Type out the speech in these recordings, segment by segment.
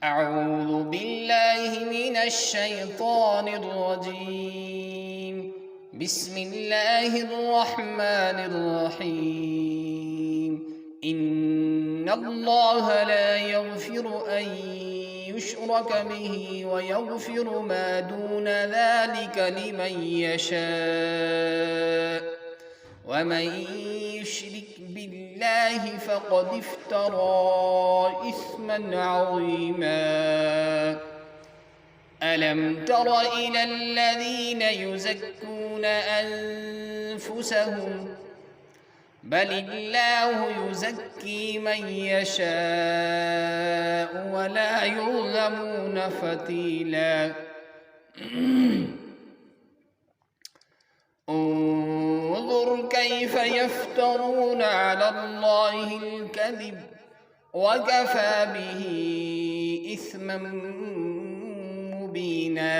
أعوذ بالله من الشيطان الرجيم. بسم الله الرحمن الرحيم. إن الله لا يغفر أن يشرك به ويغفر ما دون ذلك لمن يشاء، ومن يشرك بالله فقد افترى إثما عظيما. ألم تر إلى الذين يزكون أنفسهم؟ بل الله يزكي من يشاء ولا يظلمون فتيلا. انظر كيف يفترون على الله الكذب وكفى به إثما مبينا.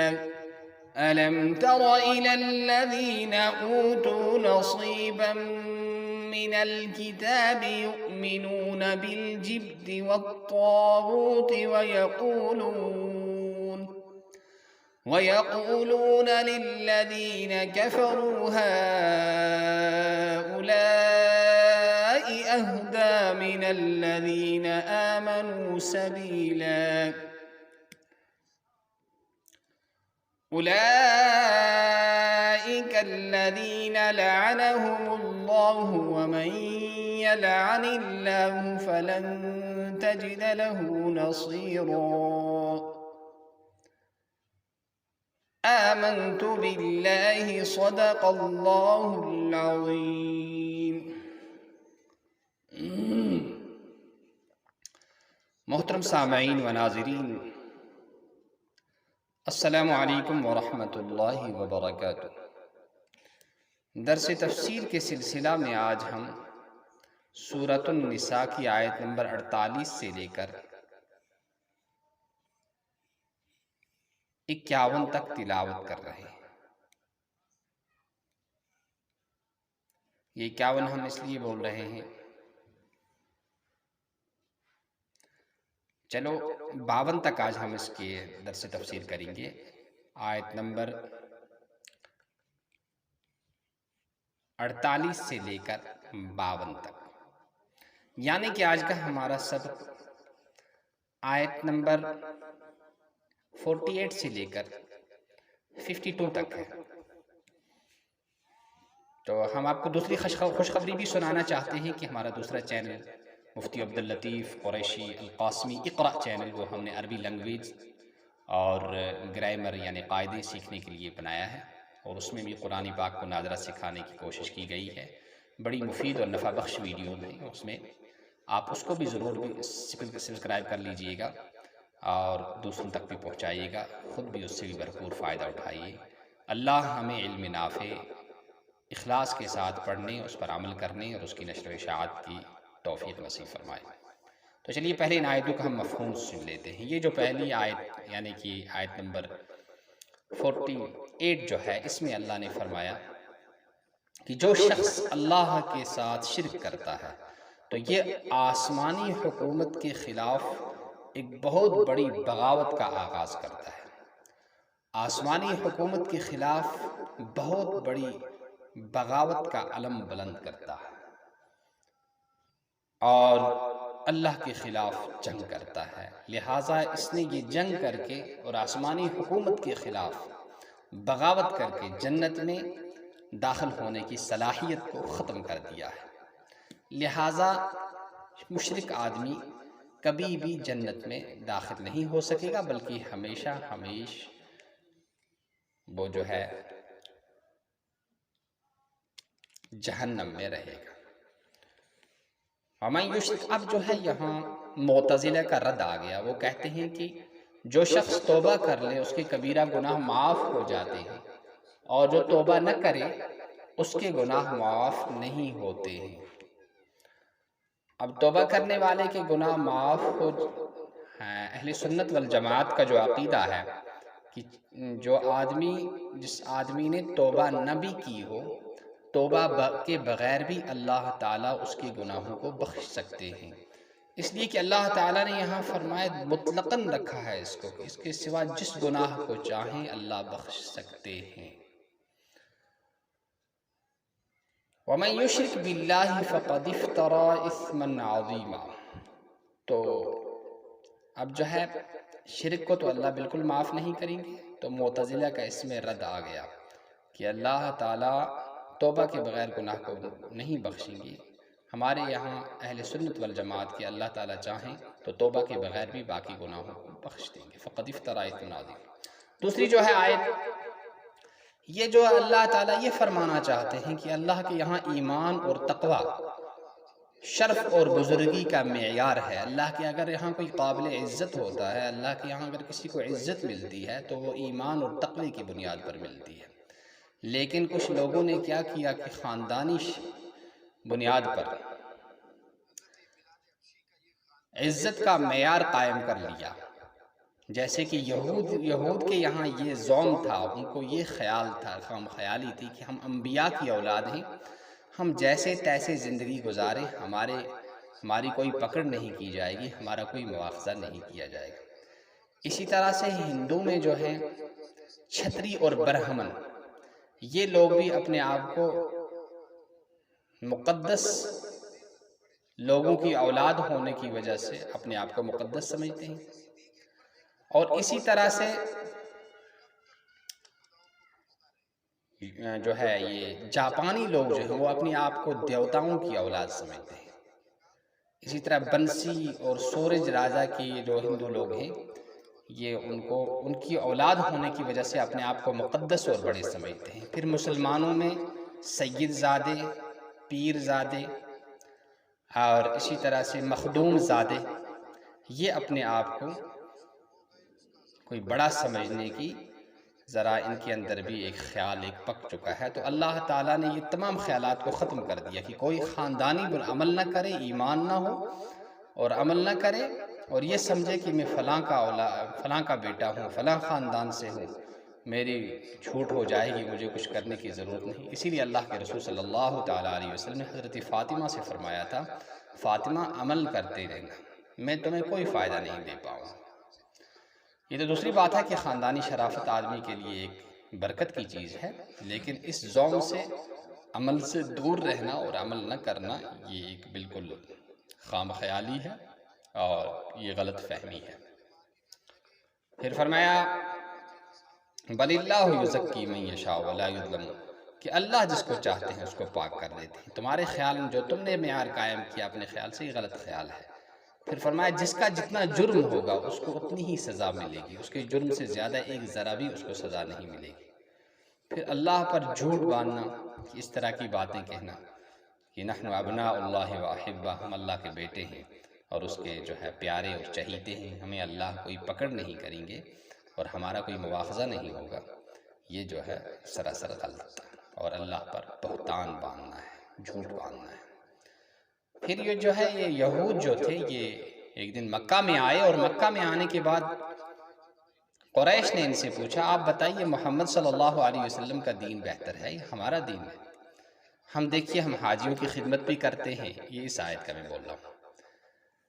ألم تر إلى الذين أوتوا نصيبا من الكتاب يؤمنون بالجبت والطاغوت ويقولون للذين كفروا هؤلاء أهدى من الذين آمنوا سبيلا. أولئك الذين لعنهم الله، ومن يلعن الله فلن تجد له نصيرا. آمنت بالله صدق الله العظيم. محترم سامعین و ناظرین، السلام علیکم ورحمۃ اللہ وبرکاتہ۔ درس تفسیر کے سلسلہ میں آج ہم سورۃ النساء کی آیت نمبر 48 سے لے کر 51 تک تلاوت کر رہے ہیں۔ یہ 51 ہم اس لیے بول رہے ہیں، چلو 52 تک آج ہم اس کے درس تفسیر کریں گے، آیت نمبر 48 سے لے کر 52 تک، یعنی کہ آج کا ہمارا سبق آیت نمبر 48 سے لے کر 52 تک ہے۔ تو ہم آپ کو دوسری خوشخبری بھی سنانا چاہتے ہیں کہ ہمارا دوسرا چینل مفتی عبداللطیف قریشی القاسمی اقرأ چینل، وہ ہم نے عربی لینگویج اور گرامر یعنی قاعدے سیکھنے کے لیے بنایا ہے، اور اس میں بھی قرآن پاک کو ناظرہ سکھانے کی کوشش کی گئی ہے۔ بڑی مفید اور نفع بخش ویڈیو ہیں اس میں، آپ اس کو بھی ضرور سبسکرائب کر لیجئے گا اور دوسروں تک بھی پہنچائیے گا، خود بھی اس سے بھی بھرپور فائدہ اٹھائیے۔ اللہ ہمیں علم نافع اخلاص کے ساتھ پڑھنے، اس پر عمل کرنے اور اس کی نشر و اشاعت کی توفیق نصیب فرمائے۔ تو چلیے پہلے ان آیتوں کا ہم مفہوم سن لیتے ہیں۔ یہ جو پہلی آیت یعنی کہ آیت نمبر 48 جو ہے، اس میں اللہ نے فرمایا کہ جو شخص اللہ کے ساتھ شرک کرتا ہے تو یہ آسمانی حکومت کے خلاف ایک بہت بڑی بغاوت کا آغاز کرتا ہے، آسمانی حکومت کے خلاف بہت بڑی بغاوت کا علم بلند کرتا ہے اور اللہ کے خلاف جنگ کرتا ہے۔ لہٰذا اس نے یہ جنگ کر کے اور آسمانی حکومت کے خلاف بغاوت کر کے جنت میں داخل ہونے کی صلاحیت کو ختم کر دیا ہے۔ لہٰذا مشرک آدمی کبھی بھی جنت میں داخل نہیں ہو سکے گا، بلکہ ہمیشہ وہ جو ہے جہنم میں رہے گا۔ وَمَن يُشْرِكْ، اب جو ہے یہاں معتزلہ کا رد آ گیا۔ وہ کہتے ہیں کہ جو شخص توبہ کر لے اس کے کبیرہ گناہ معاف ہو جاتے ہیں، اور جو توبہ نہ کرے اس کے گناہ معاف نہیں ہوتے ہیں۔ اب توبہ کرنے والے کے گناہ معاف ہو، اہل سنت والجماعت کا جو عقیدہ ہے کہ جس آدمی نے توبہ نہ بھی کی ہو، توبہ کے بغیر بھی اللہ تعالیٰ اس کے گناہوں کو بخش سکتے ہیں، اس لیے کہ اللہ تعالیٰ نے یہاں فرمایا مطلقاً رکھا ہے اس کو، کہ اس کے سوا جس گناہ کو چاہیں اللہ بخش سکتے ہیں۔ وَمَن يُشْرِكْ بِاللَّهِ فَقَدِ افْتَرَىٰ إِثْمًا عَظِيمًا۔ تو اب جو ہے شرک کو تو اللہ بالکل معاف نہیں کریں گے، تو معتزلہ کا اس میں رد آ گیا کہ اللہ تعالیٰ توبہ کے بغیر گناہ کو نہیں بخشیں گے۔ ہمارے یہاں اہل سنت والجماعت کے اللہ تعالیٰ چاہیں تو توبہ کے بغیر بھی باقی گناہوں کو بخش دیں گے۔ فقد افترا اثما عظیما۔ دوسری جو ہے آیت، یہ جو اللہ تعالیٰ یہ فرمانا چاہتے ہیں کہ اللہ کے یہاں ایمان اور تقوی شرف اور بزرگی کا معیار ہے۔ اللہ کے اگر یہاں کوئی قابل عزت ہوتا ہے، اللہ کے یہاں اگر کسی کو عزت ملتی ہے تو وہ ایمان اور تقوی کی بنیاد پر ملتی ہے۔ لیکن کچھ لوگوں نے کیا کیا کہ خاندانی بنیاد پر عزت کا معیار قائم کر لیا، جیسے کہ یہود کے یہاں یہ زوم تھا، ان کو یہ خیال تھا، خام خیالی تھی کہ ہم انبیاء کی اولاد ہیں، ہم جیسے تیسے زندگی گزاریں، ہماری کوئی پکڑ نہیں کی جائے گی، ہمارا کوئی مواخذہ نہیں کیا جائے گا۔ اسی طرح سے ہندو میں جو ہیں چھتری اور برہمن، یہ لوگ بھی اپنے آپ کو مقدس لوگوں کی اولاد ہونے کی وجہ سے اپنے آپ کو مقدس سمجھتے ہیں۔ اور اسی طرح سے جو ہے یہ جاپانی لوگ جو ہیں وہ اپنے آپ کو دیوتاؤں کی اولاد سمجھتے ہیں۔ اسی طرح بنسی اور سورج راجا کی جو ہندو لوگ ہیں، یہ ان کی اولاد ہونے کی وجہ سے اپنے آپ کو مقدس اور بڑے سمجھتے ہیں۔ پھر مسلمانوں میں سید زادے، پیر زادے اور اسی طرح سے مخدوم زادے، یہ اپنے آپ کو کوئی بڑا سمجھنے کی ذرا ان کے اندر بھی ایک خیال پک چکا ہے۔ تو اللہ تعالیٰ نے یہ تمام خیالات کو ختم کر دیا کہ کوئی خاندانی عمل نہ کرے، ایمان نہ ہو اور عمل نہ کرے اور یہ سمجھے کہ میں فلاں کا بیٹا ہوں، فلاں خاندان سے ہوں، میری چھوٹ ہو جائے گی، مجھے کچھ کرنے کی ضرورت نہیں۔ اسی لیے اللہ کے رسول صلی اللہ تعالیٰ علیہ وسلم نے حضرت فاطمہ سے فرمایا تھا، فاطمہ عمل کرتے رہنا، میں تمہیں کوئی فائدہ نہیں دے پاؤں۔ یہ تو دوسری بات ہے کہ خاندانی شرافت آدمی کے لیے ایک برکت کی چیز ہے، لیکن اس زوم سے عمل سے دور رہنا اور عمل نہ کرنا یہ ایک بالکل خام خیالی ہے اور یہ غلط فہمی ہے۔ پھر فرمایا بل اللہ یزکی من یشاء ولا یظلمون، کہ اللہ جس کو چاہتے ہیں اس کو پاک کر دیتے ہیں۔ تمہارے خیال میں جو تم نے معیار قائم کیا اپنے خیال سے، یہ غلط خیال ہے۔ پھر فرمایا جس کا جتنا جرم ہوگا اس کو اتنی ہی سزا ملے گی، اس کے جرم سے زیادہ ایک ذرہ بھی اس کو سزا نہیں ملے گی۔ پھر اللہ پر جھوٹ باندھنا، اس طرح کی باتیں کہنا کہ نحن ابناء اللہ و احبہ، ہم اللہ کے بیٹے ہیں اور اس کے جو ہے پیارے اور چہیتے ہیں، ہمیں اللہ کوئی پکڑ نہیں کریں گے اور ہمارا کوئی مواخذہ نہیں ہوگا، یہ جو ہے سراسر غلط اور اللہ پر بہتان باندھنا ہے، جھوٹ باندھنا ہے۔ پھر یہ جو ہے یہ یہود جو تھے، یہ ایک دن مکہ میں آئے اور مکہ میں آنے کے بعد قریش نے ان سے پوچھا، آپ بتائیے محمد صلی اللہ علیہ وسلم کا دین بہتر ہے یا ہمارا دین ہے؟ ہم دیکھیے ہم حاجیوں کی خدمت بھی کرتے ہیں، یہ اس آیت کا میں بول رہا ہوں،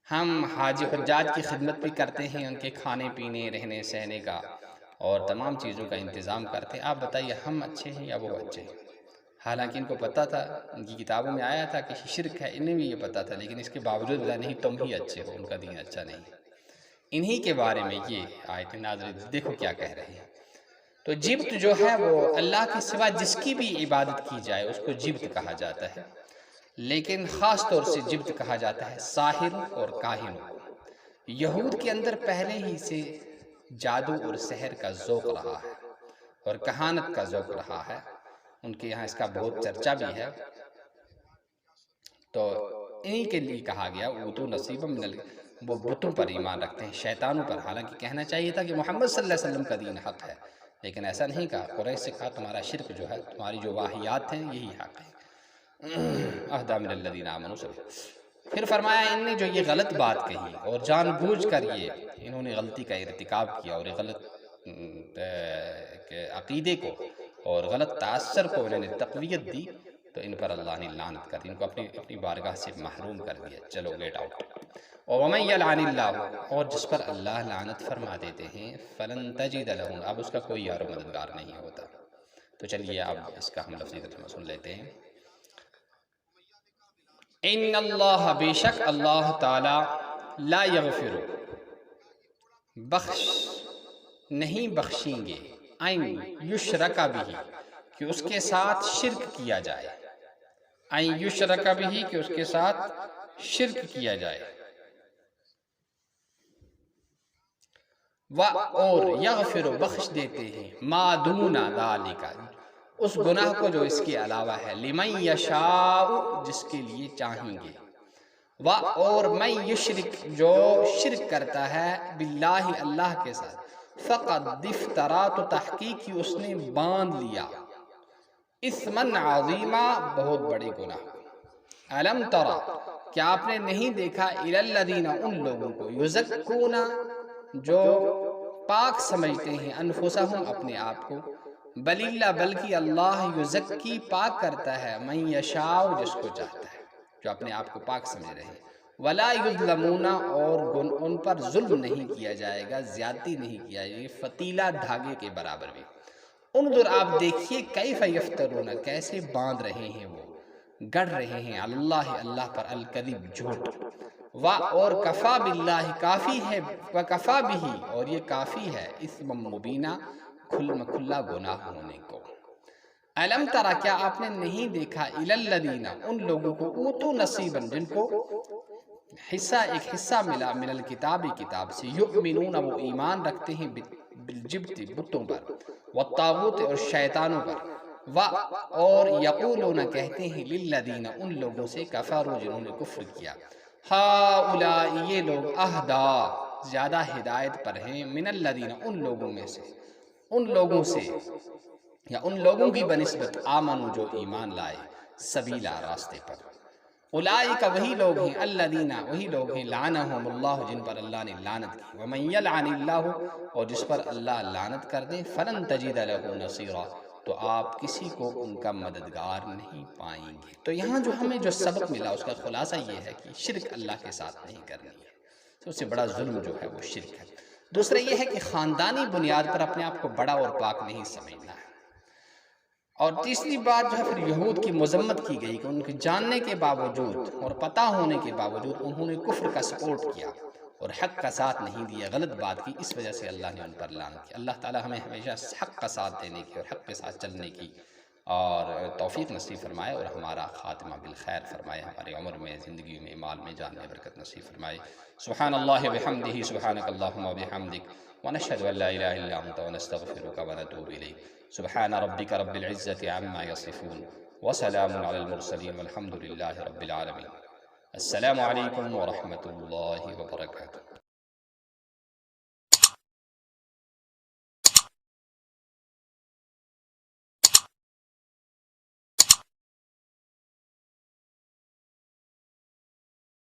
ہم حاجی حجاج کی خدمت بھی کرتے ہیں، ان کے کھانے پینے، رہنے سہنے کا اور تمام چیزوں کا انتظام کرتے ہیں، آپ بتائیے ہم اچھے ہیں یا وہ اچھے ہیں؟ حالانکہ ان کو پتہ تھا، ان کی کتابوں میں آیا تھا کہ شرک ہے، انہیں بھی یہ پتہ تھا، لیکن اس کے باوجود بلا نہیں تم ہی اچھے ہو، ان کا دین اچھا نہیں۔ انہی کے بارے میں یہ آیت نازل، دیکھو کیا کہہ رہے ہیں۔ تو جبت جو ہے وہ اللہ کے سوا جس کی بھی عبادت کی جائے اس کو جبت کہا جاتا ہے، لیکن خاص طور سے جبت کہا جاتا ہے ساحر اور کاہن کو۔ یہود کے اندر پہلے ہی سے جادو اور سحر کا ذوق رہا ہے اور کہانت کا ذوق رہا ہے، ان کے یہاں اس کا بہت چرچا بھی ہے۔ تو انہی کے لیے کہا گیا اوتوا نصیبا من وہ بتوں پر ایمان رکھتے ہیں، شیطانوں پر، حالانکہ کہنا چاہیے تھا کہ محمد صلی اللہ علیہ وسلم کا دین حق ہے، لیکن ایسا نہیں کہا۔ قریش سے کہا تمہارا شرک جو ہے، تمہاری جو واہیات ہیں یہی حق ہے، اہدی من الذین آمنوا سبیلا۔ پھر فرمایا ان نے جو یہ غلط بات کہی اور جان بوجھ کر انہوں نے غلطی کا ارتکاب کیا اور غلط عقیدے کو اور غلط تاثر کو انہوں نے تقویت دی، تو ان پر اللہ نے لعنت کر دی، ان کو اپنی بارگاہ سے محروم کر دیا، چلو گیٹ آؤٹ۔ وَمَن يَلْعَنِ اللَّهُ، اور جس پر اللہ لعنت فرما دیتے ہیں، فَلَن تَجِدَ لَهُ، اب اس کا کوئی یار و مددگار نہیں ہوتا۔ تو چلیے اب اس کا ہم لفظی ترجمہ سن لیتے ہیں۔ ان اللہ، بے شک اللہ تعالی، لا یغفر، بخش نہیں بخشیں گے، ان یشرک بہ، کہ اس کے ساتھ شرک کیا جائے، ان یشرک بہ، کہ اس کے ساتھ شرک کیا جائے، اور یغفر، بخش دیتے ہیں، ما دون ذالک، اس گناہ کو جو اس کے علاوہ ہے، لمن یشاء، جس کے لیے چاہیں گے، اور من یشرک، جو شرک کرتا ہے، باللہ، اللہ کے ساتھ، فقد افترا، تو تحقیق کی اس نے باندھ لیا، اثمن عظیما، بہت بڑے گناہ کو۔ الم ترى، کیا آپ نے نہیں دیکھا، الی الذین، ان لوگوں کو، یزکون، جو پاک سمجھتے ہیں، انفسہم، اپنے آپ کو، بل اللہ، بلکہ اللہ، یزکی، پاک کرتا ہے، من یشاء، جس کو چاہتا ہے، جو اپنے آپ کو پاک سمجھ رہے ہیں، ولا یظلمون، اور ان پر ظلم نہیں کیا جائے گا، زیادتی نہیں کیا جائے گا، فتیلہ دھاگے کے برابر بھی۔ انظر، آپ دیکھیے، کیف یفترون، کیسے باندھ رہے ہیں وہ، گڑھ رہے ہیں، اللہ، اللہ پر، الکذب، جھوٹ، اور کفا باللہ، کافی ہے، وکفا بہ، اور یہ کافی ہے، اثما مبینہ، کھلا گناہ ہونے کو۔ الم ترى، کیا آپ نے نہیں دیکھا، الی الذین، ان لوگوں کو، اوتوا نصیبا، جن کو حصہ، ایک حصہ ملا، من الکتاب، کتاب سے، یؤمنون، وہ ایمان رکھتے ہیں، بالجبت، بتوں پر، والطاغوت، اور شیطانوں پر، اور یقولون، کہتے ہیں، للذین، ان لوگوں سے، کفروا، جنہوں نے کفر کیا، ہؤلاء، یہ لوگ، اہدی، زیادہ ہدایت پر ہیں، من الذین، ان لوگوں میں سے، ان لوگوں سے، یا ان لوگوں کی بنسبت، آمنو، جو ایمان لائے، سبیلا، راستے پر، اولئک، وہی لوگ ہیں، الذین، وہی لوگ ہیں، لعنہم اللہ، جن پر اللہ نے لعنت کی، ومن یلعن اللہ، اور جس پر اللہ لعنت کر دے، فلن تجد لہ نصیرا، تو آپ کسی کو ان کا مددگار نہیں پائیں گے۔ تو یہاں جو ہمیں جو سبق ملا، اس کا خلاصہ یہ ہے کہ شرک اللہ کے ساتھ نہیں کرنی ہے، سب سے بڑا ظلم جو ہے وہ شرک ہے۔ دوسرا یہ ہے کہ خاندانی بنیاد پر اپنے آپ کو بڑا اور پاک نہیں سمجھنا ہے۔ اور تیسری بات جو ہے پھر یہود کی مذمت کی گئی، کہ ان کے جاننے کے باوجود اور پتہ ہونے کے باوجود انہوں نے کفر کا سپورٹ کیا اور حق کا ساتھ نہیں دیا، غلط بات کی، اس وجہ سے اللہ نے ان پر لعنت کی۔ اللہ تعالی ہمیں ہمیشہ حق کا ساتھ دینے کی اور حق کے ساتھ چلنے کی اور توفیق نصیب فرمائے، اور ہمارا خاتمہ بالخیر فرمائے، ہمارے عمر میں، زندگی میں، مال میں، جان میں برکت نصیب فرمائے۔ سبحان اللہ وبحمدہ، سبحانک اللہم وبحمدک، ونشہد ان لا الہ الا انت، ونستغفرک ونتوب الیک۔ سبحان ربک رب العزة عما یصفون، وسلام علی المرسلین، والحمد للہ رب العالمین۔ السلام علیکم ورحمۃ اللہ وبرکاتہ۔